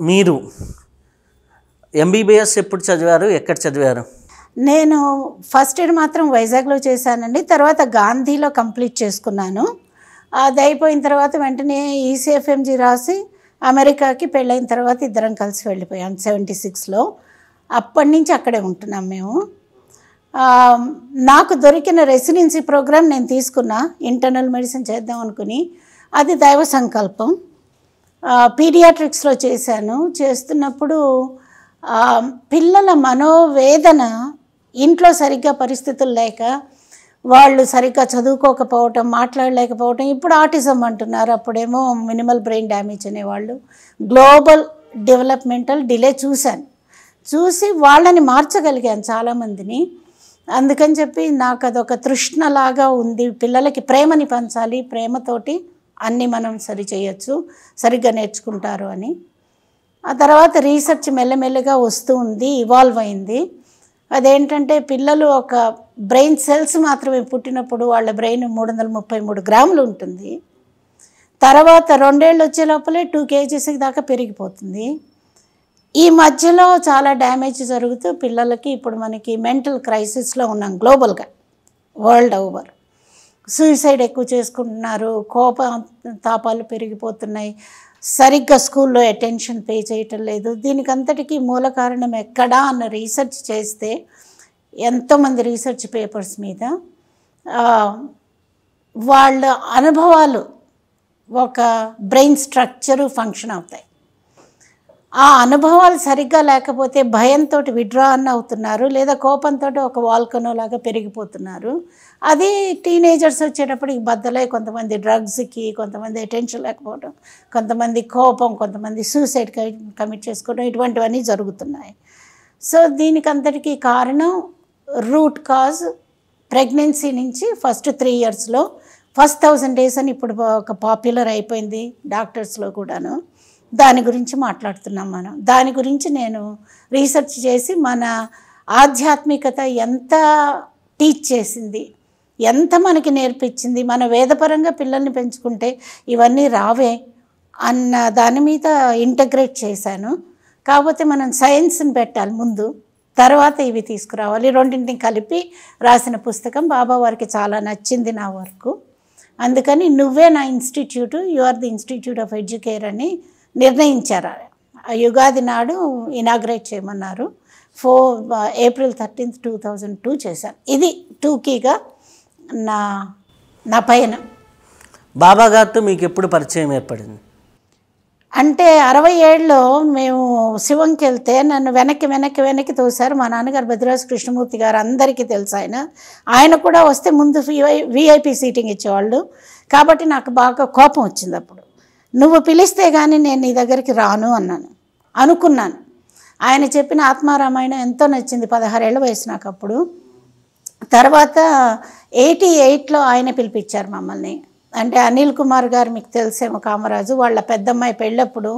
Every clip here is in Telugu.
మీరు ఎంబీబీఎస్ ఎప్పుడు చదివారు, ఎక్కడ చదివారు? నేను ఫస్ట్ ఇయర్ మాత్రం వైజాగ్లో చేశానండి. తర్వాత గాంధీలో కంప్లీట్ చేసుకున్నాను. అది అయిపోయిన తర్వాత వెంటనే ఈసీఎఫ్ఎంజీ రాసి అమెరికాకి పెళ్ళైన తర్వాత ఇద్దరం కలిసి వెళ్ళిపోయాం 76లో. అప్పటి నుంచి అక్కడే ఉంటున్నాం మేము. నాకు దొరికిన రెసిడెన్సీ ప్రోగ్రామ్ నేను తీసుకున్నా, ఇంటర్నల్ మెడిసిన్ చేద్దాం అనుకుని. అది దైవ సంకల్పం. పీడియాట్రిక్స్లో చేశాను. చేస్తున్నప్పుడు పిల్లల మనోవేదన, ఇంట్లో సరిగ్గా పరిస్థితులు లేక వాళ్ళు సరిగ్గా చదువుకోకపోవటం, మాట్లాడలేకపోవటం. ఇప్పుడు ఆటిజం అంటున్నారు, అప్పుడేమో మినిమల్ బ్రెయిన్ డ్యామేజ్ అనేవాళ్ళు. గ్లోబల్ డెవలప్మెంటల్ డిలే చూసి వాళ్ళని మార్చగలిగాను చాలామందిని. అందుకని చెప్పి నాకు అదొక తృష్ణలాగా ఉంది. పిల్లలకి ప్రేమని పంచాలి, ప్రేమతోటి అన్నీ మనం సరి చేయొచ్చు, సరిగ్గా నేర్చుకుంటారు అని. ఆ తర్వాత రీసెర్చ్ మెల్లమెల్లగా వస్తూ ఉంది, ఇవాల్వ్ అయింది. అదేంటంటే పిల్లలు ఒక బ్రెయిన్ సెల్స్ మాత్రమే పుట్టినప్పుడు వాళ్ళ బ్రెయిన్ 333 గ్రాములు ఉంటుంది. తర్వాత 2 ఏళ్ళు వచ్చే లోపలే 2 kgs దాకా పెరిగిపోతుంది. ఈ మధ్యలో చాలా డ్యామేజ్ జరుగుతూ పిల్లలకి ఇప్పుడు మనకి మెంటల్ క్రైసిస్లో ఉన్నాం గ్లోబల్గా, వరల్డ్ ఓవర్. సూసైడ్ ఎక్కువ చేసుకుంటున్నారు, కోప తాపాలు పెరిగిపోతున్నాయి, సరిగ్గా స్కూల్లో అటెన్షన్ పే చేయటం లేదు. దీనికి అంతటికీ మూల కారణం ఎక్కడా అన్న రీసెర్చ్ చేస్తే ఎంతోమంది రీసెర్చ్ పేపర్స్ మీద వాళ్ళ అనుభవాలు ఒక బ్రెయిన్ స్ట్రక్చరు ఫంక్షన్ అవుతాయి. ఆ అనుభవాలు సరిగ్గా లేకపోతే భయంతో విత్డ్రా అవుతున్నారు, లేదా కోపంతో ఒక వాల్కనోలాగా పెరిగిపోతున్నారు. అది టీనేజర్స్ వచ్చేటప్పటికి బద్దలై కొంతమంది డ్రగ్స్కి, కొంతమంది అటెన్షన్ లేకపోవడం, కొంతమంది కోపం, కొంతమంది సూసైడ్ కమిట్ చేసుకోవడం, ఇటువంటివన్నీ జరుగుతున్నాయి. సో దీనికి అంతటికీ కారణం రూట్ కాజ్ ప్రెగ్నెన్సీ నుంచి ఫస్ట్ 3 yearsలో ఫస్ట్ 1000 days అని ఇప్పుడు ఒక పాపులర్ అయిపోయింది డాక్టర్స్లో కూడాను. దాని గురించి మాట్లాడుతున్నాం మనం. దాని గురించి నేను రీసెర్చ్ చేసి మన ఆధ్యాత్మికత ఎంత టీచ్ చేసింది, ఎంత మనకి నేర్పించింది, మన వేదపరంగా పిల్లల్ని పెంచుకుంటే ఇవన్నీ రావే అన్న దాని మీద ఇంటగ్రేట్ చేశాను. కాకపోతే మనం సైన్స్ని పెట్టాలి ముందు, తర్వాత ఇవి తీసుకురావాలి. రెండింటిని కలిపి రాసిన పుస్తకం బాబా వారికి చాలా నచ్చింది నా వర్క్. అందుకని నువ్వే నా institute, you are the institute of Educare అని నిర్ణయించారు. యుగాది నాడు ఇనాగ్రేట్ చేయమన్నారు. April 13th, 2002 చేశాను. ఇది టూకీగా నా పైన. బాబా గారితో మీకు ఎప్పుడు పరిచయం ఏర్పడింది? అంటే 67లో మేము శివంకి వెళ్తే నన్ను వెనక్కి తోశారు. మా నాన్నగారు బద్రిరాజు కృష్ణమూర్తి గారు, అందరికీ తెలుసు ఆయన కూడా వస్తే ముందు విఐపి సీటింగ్ ఇచ్చేవాళ్ళు. కాబట్టి నాకు బాగా కోపం వచ్చింది. అప్పుడు నువ్వు పిలిస్తే కానీ నేను నీ దగ్గరికి రాను అనుకున్నాను. ఆయన చెప్పిన ఆత్మారామాయణం ఎంతో నచ్చింది. 16 ఏళ్ల వయసు నాకు అప్పుడు. తర్వాత 88లో ఆయన పిలిపించారు మమ్మల్ని. అంటే అనిల్ కుమార్ గారు మీకు తెలిసేమో, కామరాజు వాళ్ళ పెద్దమ్మాయి పెళ్ళప్పుడు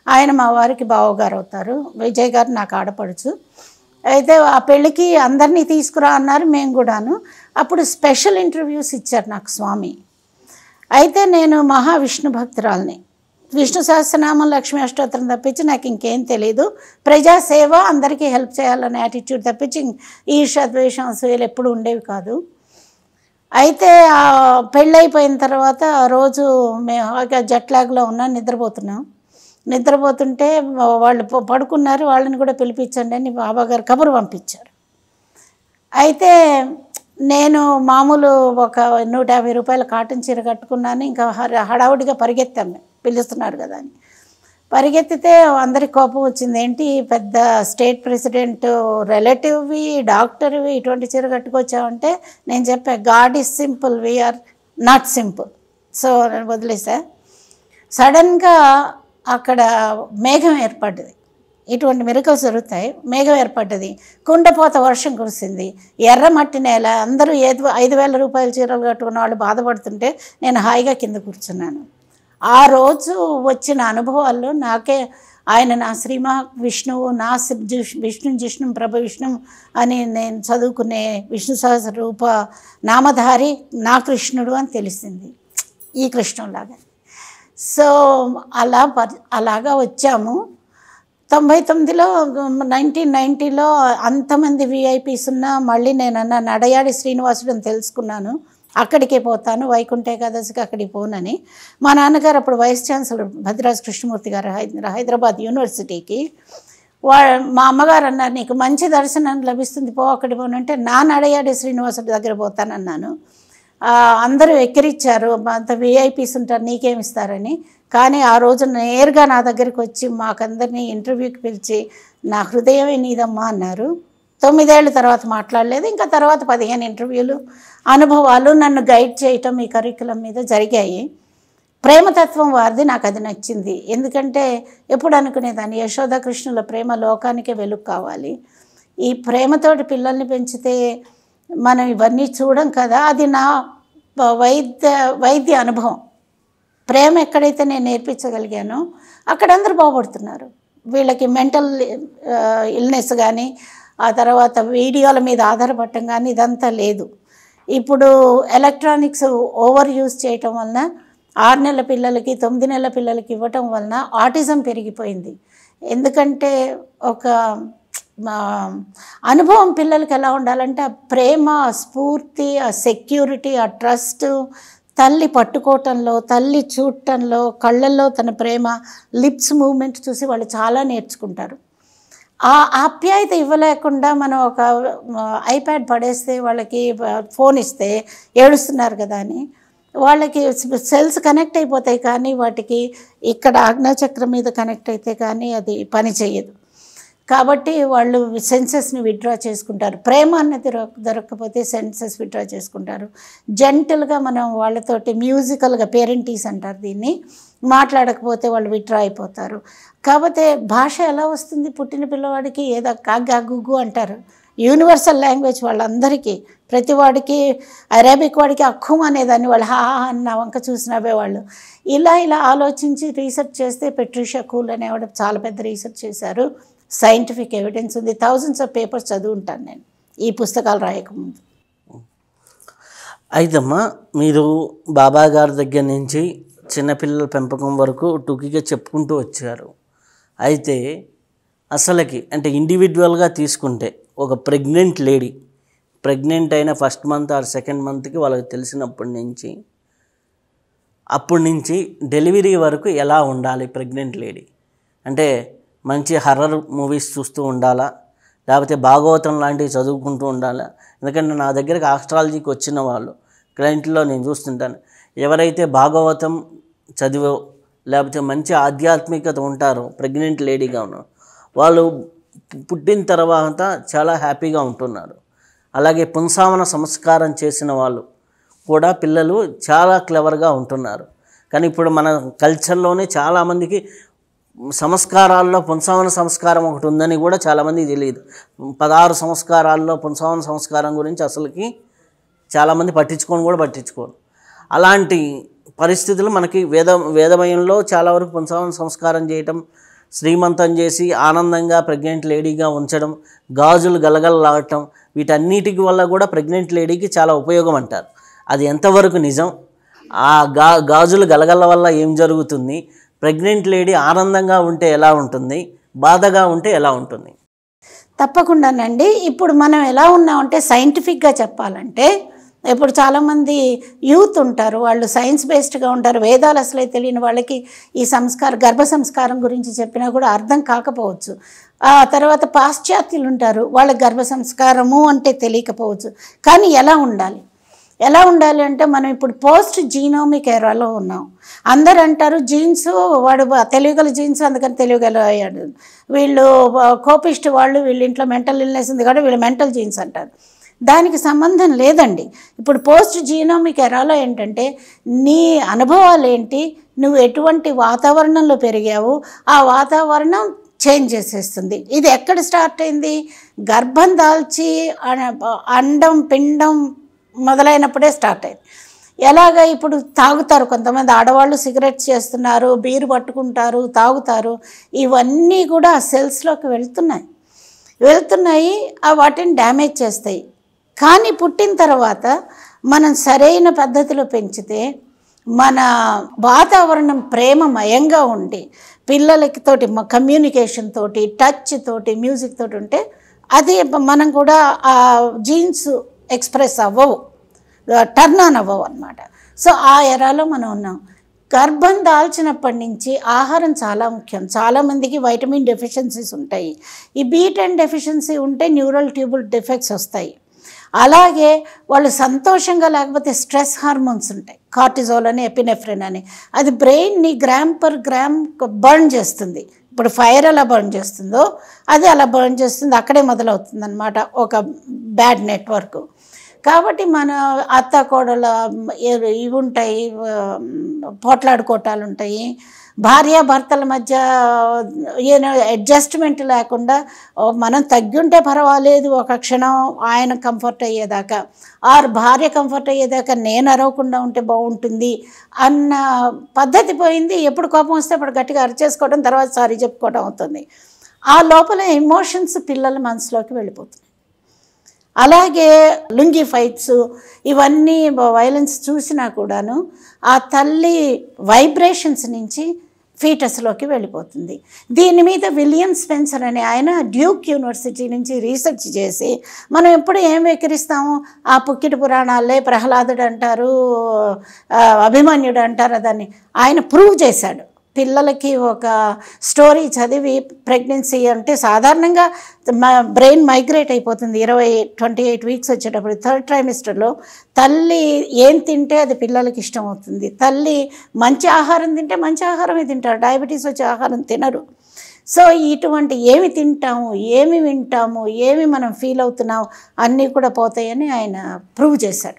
ఆయన మా వారికి బావగారు అవుతారు. విజయ్ గారు నాకు ఆడపడుచు. అయితే ఆ పెళ్ళికి అందరినీ తీసుకురా అన్నారు, మేము కూడాను. అప్పుడు స్పెషల్ ఇంటర్వ్యూస్ ఇచ్చారు నాకు స్వామి. అయితే నేను మహావిష్ణు భక్తురాల్ని. విష్ణు సహస్రనామం, లక్ష్మీ అష్టోత్తరం తప్పించి నాకు ఇంకేం తెలియదు. ప్రజాసేవ, అందరికీ హెల్ప్ చేయాలనే యాటిట్యూడ్ తప్పించి ఈర్ష్య, ద్వేషం, అసూయలు ఎప్పుడు ఉండేవి కాదు. అయితే పెళ్ళైపోయిన తర్వాత రోజు మేము జట్లాగ్లో ఉన్నాం, నిద్రపోతుంటే వాళ్ళు పడుకున్నారు, వాళ్ళని కూడా పిలిపించండి అని బాబాగారు కబురు పంపించారు. అయితే నేను మామూలు ఒక 150 రూపాయల కాటన్ చీర కట్టుకున్నాను. ఇంకా హడావుడిగా పరిగెత్తాం, పిలుస్తున్నారు కదా అని. పరిగెత్తితే అందరికి కోపం వచ్చింది. ఏంటి పెద్ద స్టేట్ ప్రెసిడెంట్ రిలేటివ్వి, డాక్టర్వి, ఇటువంటి చీర కట్టుకొచ్చావంటే నేను చెప్పా, God is simple, we are not simple. So నేను వదిలేసా. సడన్గా అక్కడ మేఘం ఏర్పడ్డది. ఇటువంటి మిరకల్స్ జరుగుతాయి. మేఘం ఏర్పడ్డది, కుండపోత వర్షం కురిసింది, ఎర్రమట్టి నేల. అందరూ 5,000 రూపాయల చీరలు కట్టుకున్న వాళ్ళు బాధపడుతుంటే నేను హాయిగా కింద కూర్చున్నాను. ఆ రోజు వచ్చిన అనుభవాల్లో నాకే ఆయన నా శ్రీ మహావిష్ణువు, నా విష్ణు జిష్ణు ప్రభ విష్ణు అని నేను చదువుకునే విష్ణు సహస్ర రూప నామధారి నా కృష్ణుడు అని తెలిసింది, ఈ కృష్ణులాగా. సో అలాగా వచ్చాము. 99లో 1990లో అంతమంది విఐపీస్ ఉన్నా మళ్ళీ నేను అన్న నడయాడి శ్రీనివాసుడు అని తెలుసుకున్నాను. అక్కడికే పోతాను, వైకుంఠ ఏకాదశికి అక్కడికి పోనని. మా నాన్నగారు అప్పుడు వైస్ ఛాన్సలర్ భద్రాజు కృష్ణమూర్తి గారు హైదరాబాద్ యూనివర్సిటీకి. మా అమ్మగారు అన్నారు, నీకు మంచి దర్శనం లభిస్తుంది, పో అక్కడికి పోనంటే నా నడయాడి శ్రీనివాసుడి దగ్గర పోతానన్నాను. అందరూ ఎక్కిరిచ్చారు, అంత విఐపీస్ ఉంటారు నీకేమి ఇస్తారని. కానీ ఆ రోజు నేరుగా నా దగ్గరికి వచ్చి మాకందరినీ ఇంటర్వ్యూకి పిలిచి నా హృదయమే నీదమ్మా అన్నారు. 9 ఏళ్ళ తర్వాత మాట్లాడలేదు. ఇంకా తర్వాత 15 ఇంటర్వ్యూలు, అనుభవాలు, నన్ను గైడ్ చేయటం ఈ కరికులం మీద జరిగాయి. ప్రేమతత్వం వారిది, నాకు అది నచ్చింది. ఎందుకంటే ఎప్పుడు అనుకునేదాన్ని యశోదాకృష్ణుల ప్రేమ లోకానికే వెలుగు కావాలి. ఈ ప్రేమతోటి పిల్లల్ని పెంచితే మనం ఇవన్నీ చూడం కదా. అది నా వైద్య అనుభవం. ప్రేమ ఎక్కడైతే నేను నేర్పించగలిగానో అక్కడ అందరూ బాగుపడుతున్నారు. వీళ్ళకి మెంటల్ ఇల్నెస్ కానీ, ఆ తర్వాత వీడియోల మీద ఆధారపడటం కానీ ఇదంతా లేదు. ఇప్పుడు ఎలక్ట్రానిక్స్ ఓవర్ యూజ్ చేయటం వలన 6 నెలల పిల్లలకి 9 నెలల పిల్లలకి ఇవ్వటం వలన ఆటిజం పెరిగిపోయింది. ఎందుకంటే ఒక అనుభవం పిల్లలకి ఎలా ఉండాలంటే ఆ ప్రేమ, ఆ స్ఫూర్తి, ఆ సెక్యూరిటీ, ఆ ట్రస్ట్, తల్లి పట్టుకోవటంలో, తల్లి చూడటంలో, కళ్ళల్లో తన ప్రేమ, లిప్స్ మూమెంట్ చూసి వాళ్ళు చాలా నేర్చుకుంటారు. ఆ ఆప్యాయత ఇవ్వలేకుండా మనం ఒక ఐప్యాడ్ పడేస్తే, వాళ్ళకి ఫోన్ ఇస్తే ఏడుస్తున్నారు కదా అని వాళ్ళకి సెల్స్ కనెక్ట్ అయిపోతాయి, కానీ వాటికి ఇక్కడ ఆజ్ఞాచక్రం మీద కనెక్ట్ అయితే కానీ అది పని చేయదు. కాబట్టి వాళ్ళు సెన్సెస్ని విత్డ్రా చేసుకుంటారు. ప్రేమ అన్నది దొరకకపోతే సెన్సెస్ విత్డ్రా చేసుకుంటారు. జెంటల్గా మనం వాళ్ళతోటి మ్యూజికల్గా, పేరెంటీస్ అంటారు దీన్ని, మాట్లాడకపోతే వాళ్ళు విత్డ్రా అయిపోతారు. కాకపోతే భాష ఎలా వస్తుంది పుట్టిన పిల్లవాడికి? ఏదో కాగ్గా గుగ్గు అంటారు. యూనివర్సల్ లాంగ్వేజ్ వాళ్ళందరికీ, ప్రతి వాడికి. అరేబిక్ వాడికి అక్కుం అనేదాన్ని వాళ్ళు హా అన్న వంక చూసి నవ్వేవాళ్ళు. ఇలా ఆలోచించి రీసెర్చ్ చేస్తే పెట్రిషియా కూల్ అనేవాడు చాలా పెద్ద రీసెర్చ్ చేశారు. సైంటిఫిక్ ఎవిడెన్స్ ఉంది. థౌజండ్స్ ఆఫ్ పేపర్స్ చదువుంటాను నేను ఈ పుస్తకాలు రాయకముందు. అయితమ్మా, మీరు బాబా గారి దగ్గర నుంచి చిన్నపిల్లల పెంపకం వరకు టూకీగా చెప్పుకుంటూ వచ్చారు. అయితే అసలుకి అంటే ఇండివిజువల్గా తీసుకుంటే ఒక ప్రెగ్నెంట్ లేడీ, ప్రెగ్నెంట్ అయిన ఫస్ట్ మంత్ ఆర్ సెకండ్ మంత్కి వాళ్ళకి తెలిసినప్పటి నుంచి అప్పటి నుంచి డెలివరీ వరకు ఎలా ఉండాలి ప్రెగ్నెంట్ లేడీ? అంటే మంచి హర్రర్ మూవీస్ చూస్తూ ఉండాలా, లేకపోతే భాగవతం లాంటివి చదువుకుంటూ ఉండాలా? ఎందుకంటే నా దగ్గరికి ఆస్ట్రాలజీకి వచ్చిన వాళ్ళు క్లయింట్లో నేను చూస్తుంటాను, ఎవరైతే భాగవతం చదివో లేకపోతే మంచి ఆధ్యాత్మికత ఉంటారో ప్రెగ్నెంట్ లేడీగా ఉన్నారు, వాళ్ళు పుట్టిన తర్వాత చాలా హ్యాపీగా ఉంటున్నారు. అలాగే పుంసావన సంస్కారం చేసిన వాళ్ళు కూడా పిల్లలు చాలా క్లెవర్గా ఉంటున్నారు. కానీ ఇప్పుడు మన కల్చర్లోనే చాలామందికి సంస్కారాల్లో పుంసావన సంస్కారం ఒకటి ఉందని కూడా చాలామందికి తెలియదు. 16 సంస్కారాల్లో పుంసావన సంస్కారం గురించి అసలుకి చాలామంది పట్టించుకోరు. అలాంటి పరిస్థితులు మనకి వేదమయంలో చాలా వరకు పుంసావన సంస్కారం చేయటం, శ్రీమంతం చేసి ఆనందంగా ప్రెగ్నెంట్ లేడీగా ఉంచడం, గాజులు గలగలలాడటం, వీటన్నిటికి వల్ల కూడా ప్రెగ్నెంట్ లేడీకి చాలా ఉపయోగం అంటారు. అది ఎంతవరకు నిజం? ఆ గాజులు గలగల వల్ల ఏం జరుగుతుంది? ప్రెగ్నెంట్ లేడీ ఆనందంగా ఉంటే ఎలా ఉంటుంది, బాధగా ఉంటే ఎలా ఉంటుంది? తప్పకుండానండి. ఇప్పుడు మనం ఎలా ఉన్నామంటే సైంటిఫిక్గా చెప్పాలంటే, ఇప్పుడు చాలామంది యూత్ ఉంటారు, వాళ్ళు సైన్స్ బేస్డ్గా ఉంటారు. వేదాలు అసలే తెలియని వాళ్ళకి ఈ గర్భ సంస్కారం గురించి చెప్పినా కూడా అర్థం కాకపోవచ్చు. ఆ తర్వాత పాశ్చాత్యులు ఉంటారు, వాళ్ళ గర్భ సంస్కారము అంటే తెలియకపోవచ్చు. కానీ ఎలా ఉండాలి అంటే, మనం ఇప్పుడు పోస్ట్ జీనోమిక్ ఎరాలో ఉన్నాం. అందరు అంటారు జీన్స్, వాడు తెలియగల జీన్స్ అందుకని తెలియగలయ్యాడు, వీళ్ళు కోపిస్ట్ వాళ్ళు, వీళ్ళ ఇంట్లో మెంటల్ ఇల్నెస్ ఉంది కాబట్టి వీళ్ళు మెంటల్ జీన్స్ అంటారు. దానికి సంబంధం లేదండి. ఇప్పుడు పోస్ట్ జీనోమిక్ ఎరాలో ఏంటంటే, నీ అనుభవాలు ఏంటి, నువ్వు ఎటువంటి వాతావరణంలో పెరిగావు, ఆ వాతావరణం చేంజ్ చేసేస్తుంది. ఇది ఎక్కడ స్టార్ట్ అయింది? గర్భం దాల్చి అండం పిండం మొదలైనప్పుడే స్టార్ట్ అయింది. ఎలాగ ఇప్పుడు తాగుతారు కొంతమంది ఆడవాళ్ళు, సిగరెట్స్ చేస్తున్నారు, బీరు పట్టుకుంటారు, తాగుతారు. ఇవన్నీ కూడా ఆ సెల్స్లోకి వెళ్తున్నాయి, వాటిని డ్యామేజ్ చేస్తాయి. కానీ పుట్టిన తర్వాత మనం సరైన పద్ధతిలో పెంచితే, మన వాతావరణం ప్రేమమయంగా ఉండి పిల్లలకి తోటి కమ్యూనికేషన్ తోటి, టచ్ తోటి, మ్యూజిక్ తోటి ఉంటే అది మనం కూడా ఆ జీన్స్ ఎక్స్ప్రెస్ అవ్వవు, టర్న్ ఆన్ అవ్వవు అనమాట. సో ఆ ఎరాలో మనం ఉన్నాం. గర్భం దాల్చినప్పటి నుంచి ఆహారం చాలా ముఖ్యం. చాలామందికి వైటమిన్ డెఫిషియన్సీస్ ఉంటాయి. ఈ B10 డెఫిషియన్సీ ఉంటే న్యూరల్ ట్యూబుల్ డిఫెక్ట్స్ వస్తాయి. అలాగే వాళ్ళు సంతోషంగా లేకపోతే స్ట్రెస్ హార్మోన్స్ ఉంటాయి, కార్టిజోల్ అని, ఎపినెఫ్రిన్ అని. అది బ్రెయిన్ని గ్రామ్ పర్ గ్రామ్ బర్న్ చేస్తుంది. ఇప్పుడు ఫైర్ ఎలా బర్న్ చేస్తుందో అది అలా బర్న్ చేస్తుంది. అక్కడే మొదలవుతుంది అన్నమాట ఒక బ్యాడ్ నెట్వర్క్. కాబట్టి మన అత్త కోడల ఇవి ఉంటాయి, పోట్లాడుకోవటాలు ఉంటాయి. భార్యాభర్తల మధ్య అడ్జస్ట్మెంట్ లేకుండా మనం తగ్గుంటే పర్వాలేదు ఒక క్షణం, ఆయన కంఫర్ట్ అయ్యేదాకా, ఆర్ భార్య కంఫర్ట్ అయ్యేదాకా నేను అరవకుండా ఉంటే బాగుంటుంది అన్న పద్ధతి పోయింది. ఎప్పుడు కోపం వస్తే అప్పుడు గట్టిగా అరిచేసుకోవడం, తర్వాత సారీ చెప్పుకోవడం అవుతుంది. ఆ లోపల ఎమోషన్స్ పిల్లల మనసులోకి వెళ్ళిపోతుంది. అలాగే లుంగి ఫైట్స్ ఇవన్నీ వైలెన్స్ చూసినా కూడాను ఆ తల్లి వైబ్రేషన్స్ నుంచి ఫీటస్లోకి వెళ్ళిపోతుంది. దీని మీద విలియం స్పెన్సర్ అనే ఆయన డ్యూక్ యూనివర్సిటీ నుంచి రీసెర్చ్ చేసి, మనం ఎప్పుడు ఏం వెక్కిరిస్తాము, ఆ పుక్కిటి పురాణాలే ప్రహ్లాదుడు అంటారు, అభిమన్యుడు అంటారు, దాన్ని ఆయన ప్రూవ్ చేశాడు. పిల్లలకి ఒక స్టోరీ చదివి ప్రెగ్నెన్సీ అంటే సాధారణంగా బ్రెయిన్ మైగ్రేట్ అయిపోతుంది 28 వీక్స్ వచ్చేటప్పుడు. 3rd ట్రైమిస్టర్లో తల్లి ఏం తింటే అది పిల్లలకి ఇష్టం అవుతుంది. తల్లి మంచి ఆహారం తింటే మంచి ఆహారమే తింటారు, డయాబెటీస్ వచ్చే ఆహారం తినరు. సో ఇటువంటి ఏమి తింటాము, ఏమి వింటాము, ఏమి మనం ఫీల్ అవుతున్నాము అన్నీ కూడా పోతాయని ఆయన ప్రూవ్ చేశాడు.